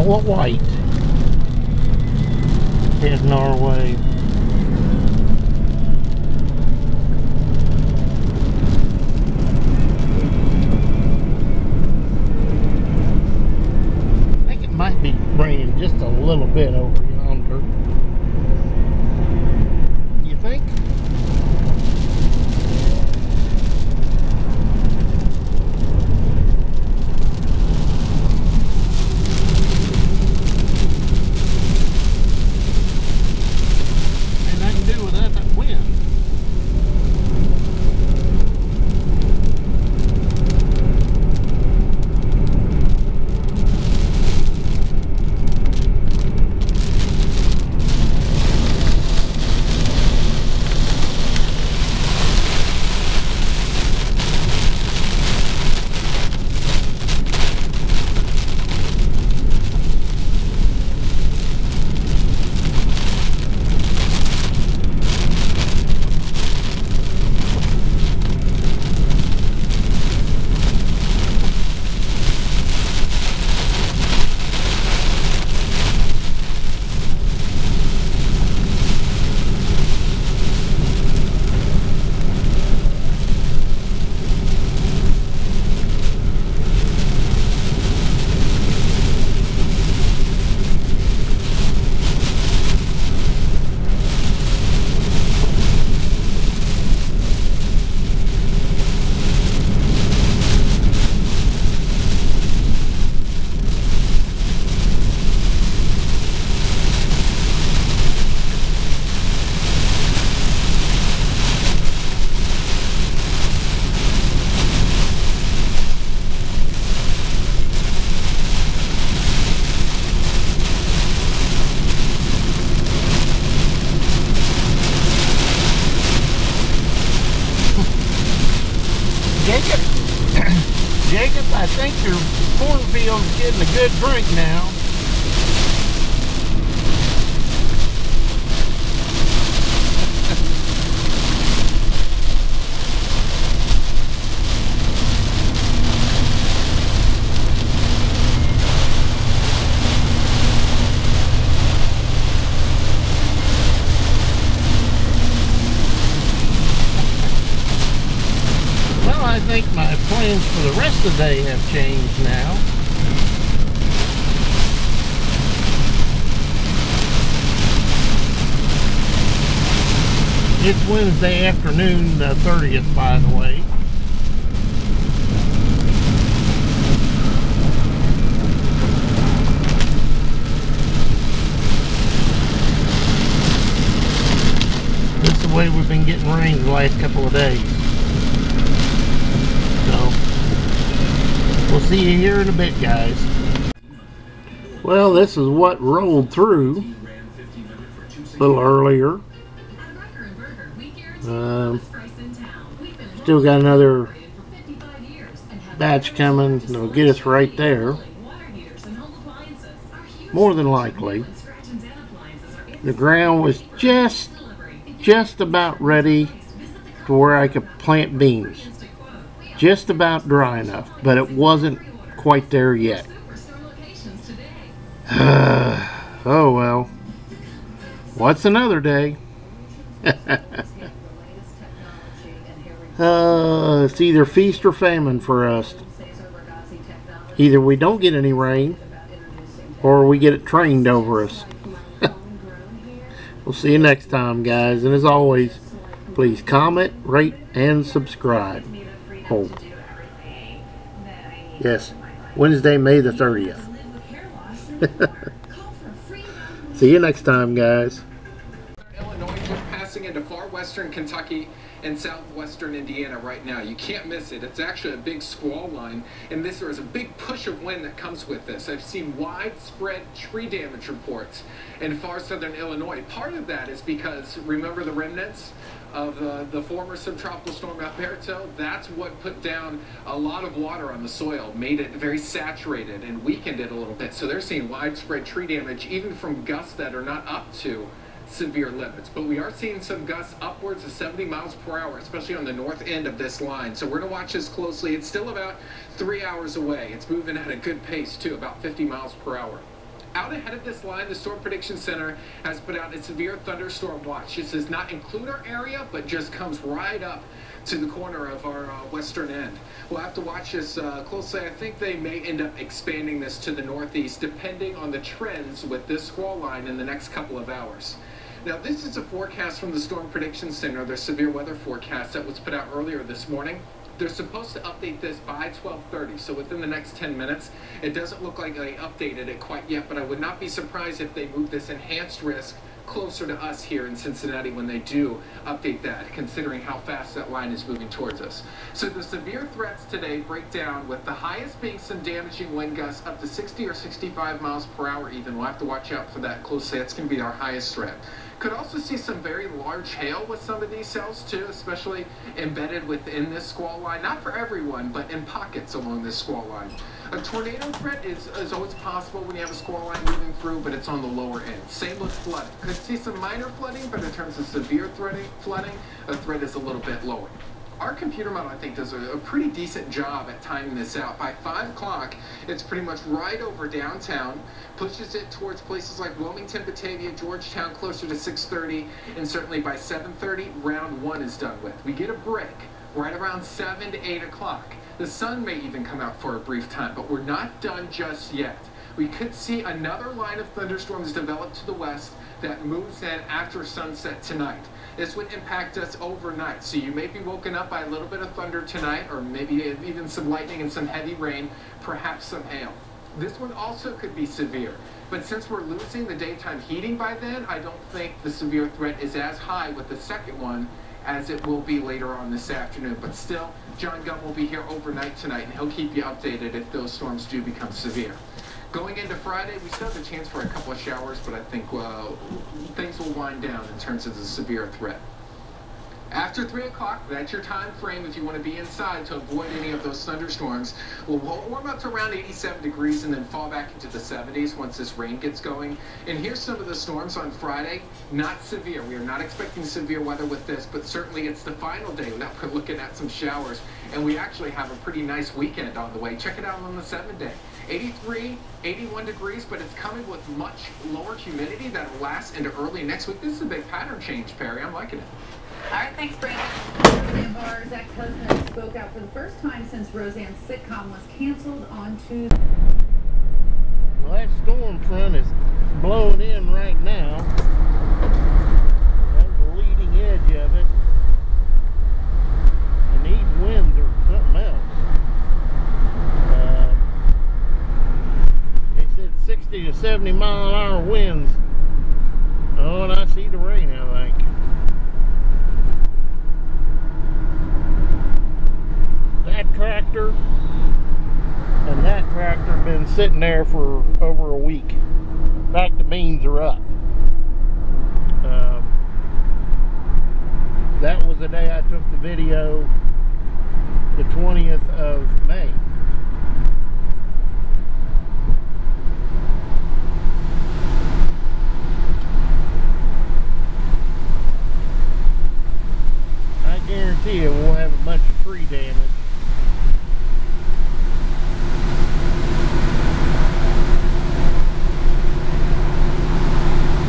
Wallet White heading our way. I think it might be raining just a little bit over yonder. You think? Jacob, I think your cornfield's getting a good drink now. I think my plans for the rest of the day have changed now. It's Wednesday afternoon, the 30th, by the way. This is the way we've been getting rain the last couple of days. We'll see you here in a bit, guys. Well, this is what rolled through a little earlier. Still got another batch coming that'll get us right there. More than likely. The ground was just about ready to where I could plant beans. Just about dry enough, but it wasn't quite there yet. Oh well. What's another day? It's either feast or famine for us. Either we don't get any rain, or we get it trained over us. We'll see you next time, guys. And as always, please comment, rate, and subscribe. Oh. Yes, Wednesday, May the 30th. See you next time, guys. passing into far western Kentucky and southwestern Indiana right now. You can't miss it. It's actually a big squall line, and there is a big push of wind that comes with this. I've seen widespread tree damage reports in far southern Illinois. Part of that is because, remember the remnants of the former subtropical storm Alberto? That's what put down a lot of water on the soil, made it very saturated and weakened it a little bit. So they're seeing widespread tree damage, even from gusts that are not up to severe limits. But we are seeing some gusts upwards of 70 miles per hour, especially on the north end of this line. So we're going to watch this closely. It's still about 3 hours away. It's moving at a good pace, too, about 50 miles per hour. Out ahead of this line, the Storm Prediction Center has put out a severe thunderstorm watch. This does not include our area, but just comes right up to the corner of our western end. We'll have to watch this closely. I think they may end up expanding this to the northeast, depending on the trends with this squall line in the next couple of hours. Now, this is a forecast from the Storm Prediction Center, their severe weather forecast that was put out earlier this morning. They're supposed to update this by 12:30, so within the next 10 minutes. It doesn't look like they updated it quite yet, but I would not be surprised if they move this enhanced risk closer to us here in Cincinnati when they do update that, considering how fast that line is moving towards us. So the severe threats today break down with the highest being some damaging wind gusts up to 60 or 65 miles per hour even. We'll have to watch out for that closely. That's going to be our highest threat. Could also see some very large hail with some of these cells too, especially embedded within this squall line. Not for everyone, but in pockets along this squall line. A tornado threat is always possible when you have a squall line moving through, but it's on the lower end. Same with flooding. Could see some minor flooding, but in terms of severe flooding, the threat is a little bit lower. Our computer model, I think, does a pretty decent job at timing this out. By 5 o'clock, it's pretty much right over downtown, pushes it towards places like Wilmington, Batavia, Georgetown, closer to 6:30, and certainly by 7:30, round 1 is done with. We get a break right around 7 to 8 o'clock. The sun may even come out for a brief time, but we're not done just yet. We could see another line of thunderstorms develop to the west that moves in after sunset tonight. This would impact us overnight, so you may be woken up by a little bit of thunder tonight, or maybe even some lightning and some heavy rain, perhaps some hail. This one also could be severe, but since we're losing the daytime heating by then, I don't think the severe threat is as high with the second one as it will be later on this afternoon. But still, John Gunn will be here overnight tonight, and he'll keep you updated if those storms do become severe. Going into Friday, we still have a chance for a couple of showers, but I think things will wind down in terms of the severe threat. After 3 o'clock, that's your time frame if you want to be inside to avoid any of those thunderstorms. We'll warm up to around 87 degrees and then fall back into the 70s once this rain gets going. And here's some of the storms on Friday. Not severe. We are not expecting severe weather with this, but certainly it's the final day that we're looking at some showers. And we actually have a pretty nice weekend on the way. Check it out on the 7th day. 83, 81 degrees, but it's coming with much lower humidity that will last into early next week. This is a big pattern change, Perry. I'm liking it. All right, thanks, Brandon. Roseanne Barr's ex-husband spoke out for the first time since Roseanne's sitcom was canceled on Tuesday. Well, that storm front is blowing in right now. That's the leading edge of it. And these winds are something else. They said 60 to 70 mile an hour winds. Oh, and I see the rain, I think. That tractor and that tractor have been sitting there for over a week. In fact, the beans are up. That was the day I took the video, the 20th of May. I guarantee you we'll have a bunch of tree damage.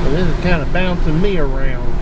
So this is kind of bouncing me around.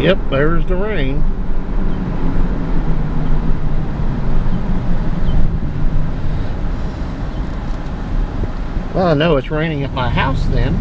Yep, there's the rain. Well, I know it's raining at my house then.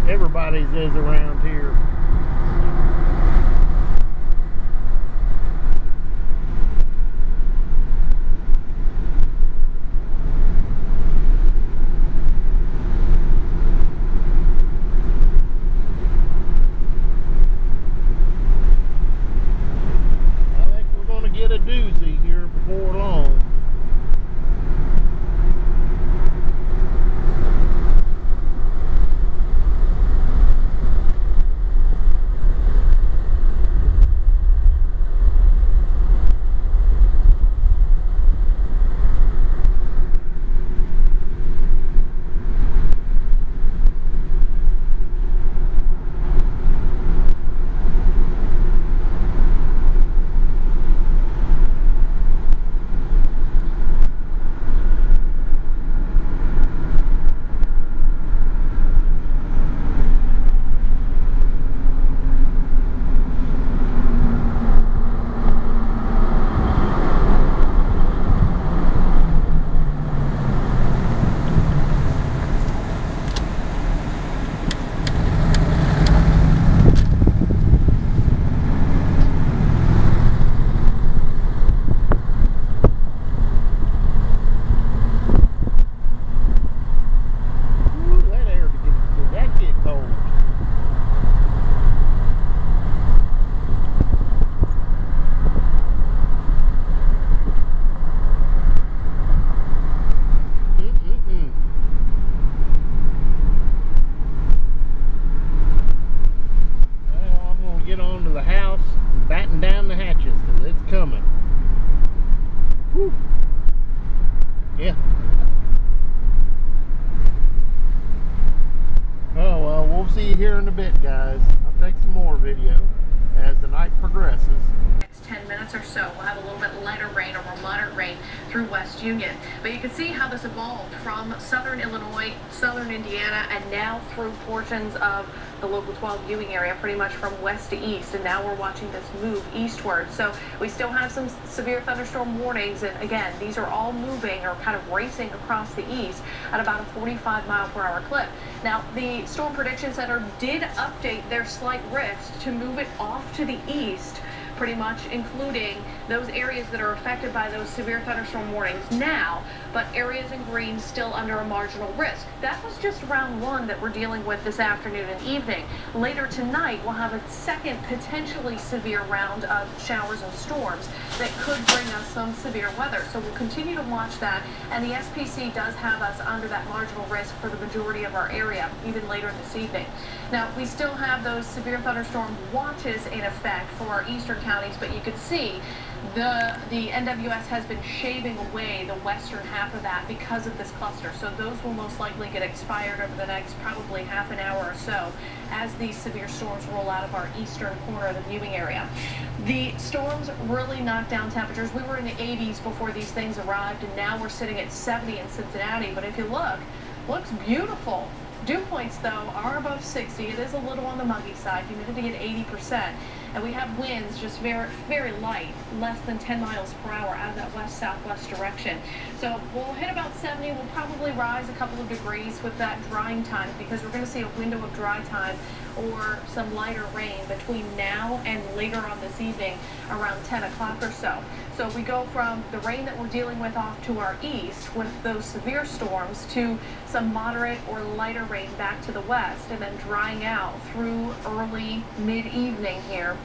Everybody's is around here. I think we're going to get a doozy here before long. Coming. Whew. Yeah. Oh well, we'll see you here in a bit, guys. I'll take some more video as the night progresses. Next 10 minutes or so, we'll have a little bit lighter rain or more moderate rain through West Union. But you can see how this evolved from southern Illinois, southern Indiana, and now through portions of the local 12 viewing area, pretty much from west to east. And now we're watching this move eastward. So we still have some severe thunderstorm warnings. And again, these are all moving or kind of racing across the east at about a 45-mile-per-hour clip. Now, the Storm Prediction Center did update their slight risk to move it off to the east, pretty much including those areas that are affected by those severe thunderstorm warnings now, but areas in green still under a marginal risk. That was just round one that we're dealing with this afternoon and evening. Later tonight, we'll have a second potentially severe round of showers and storms that could bring us some severe weather. So we'll continue to watch that, and the SPC does have us under that marginal risk for the majority of our area, even later this evening. Now, we still have those severe thunderstorm watches in effect for our eastern counties, but you can see the NWS has been shaving away the western half of that because of this cluster. So those will most likely get expired over the next probably half an hour or so as these severe storms roll out of our eastern corner of the viewing area. The storms really knocked down temperatures. We were in the 80s before these things arrived, and now we're sitting at 70 in Cincinnati. But if you look, looks beautiful. Dew points, though, are above 60. It is a little on the muggy side, humidity at 80%. and we have winds just very, very light, less than 10 miles per hour out of that west-southwest direction. So we'll hit about 70. We'll probably rise a couple of degrees with that drying time, because we're going to see a window of dry time or some lighter rain between now and later on this evening around 10 o'clock or so. So we go from the rain that we're dealing with off to our east with those severe storms to some moderate or lighter rain back to the west, and then drying out through early mid-evening here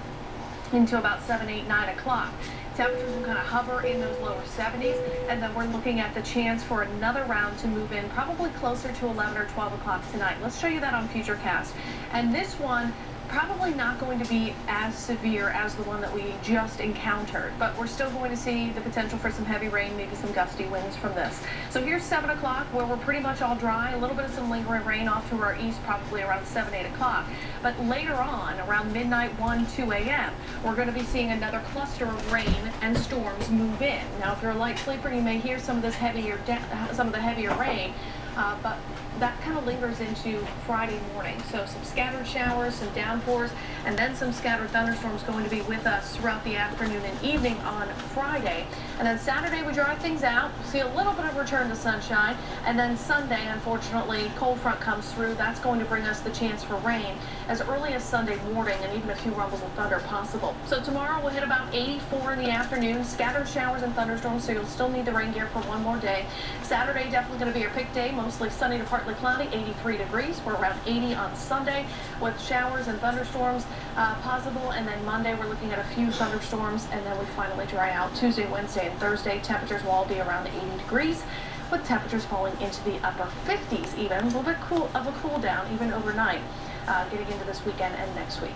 into about 7, 8, 9 o'clock. Temperatures will kind of hover in those lower 70s, and then we're looking at the chance for another round to move in probably closer to 11 or 12 o'clock tonight. Let's show you that on Futurecast. And this one, probably not going to be as severe as the one that we just encountered, but we're still going to see the potential for some heavy rain, maybe some gusty winds from this. So here's 7 o'clock, where we're pretty much all dry, a little bit of some lingering rain off to our east, probably around 7, 8 o'clock. But later on, around midnight, 1, 2 a.m., we're going to be seeing another cluster of rain and storms move in. Now, if you're a light sleeper, you may hear some of the heavier rain, but that kind of lingers into Friday morning. So some scattered showers, some downpours, and then some scattered thunderstorms going to be with us throughout the afternoon and evening on Friday. And then Saturday we dry things out, see a little bit of return to sunshine, and then Sunday, unfortunately, cold front comes through. That's going to bring us the chance for rain as early as Sunday morning, and even a few rumbles of thunder possible. So tomorrow we'll hit about 84 in the afternoon, scattered showers and thunderstorms, so you'll still need the rain gear for one more day. Saturday definitely going to be your pick day, mostly sunny to partly cloudy, 83 degrees. We're around 80 on Sunday with showers and thunderstorms possible, and then Monday we're looking at a few thunderstorms, and then we finally dry out. Tuesday, Wednesday, and Thursday temperatures will all be around 80 degrees, with temperatures falling into the upper 50s even, a little bit of a cool down even overnight, getting into this weekend and next week.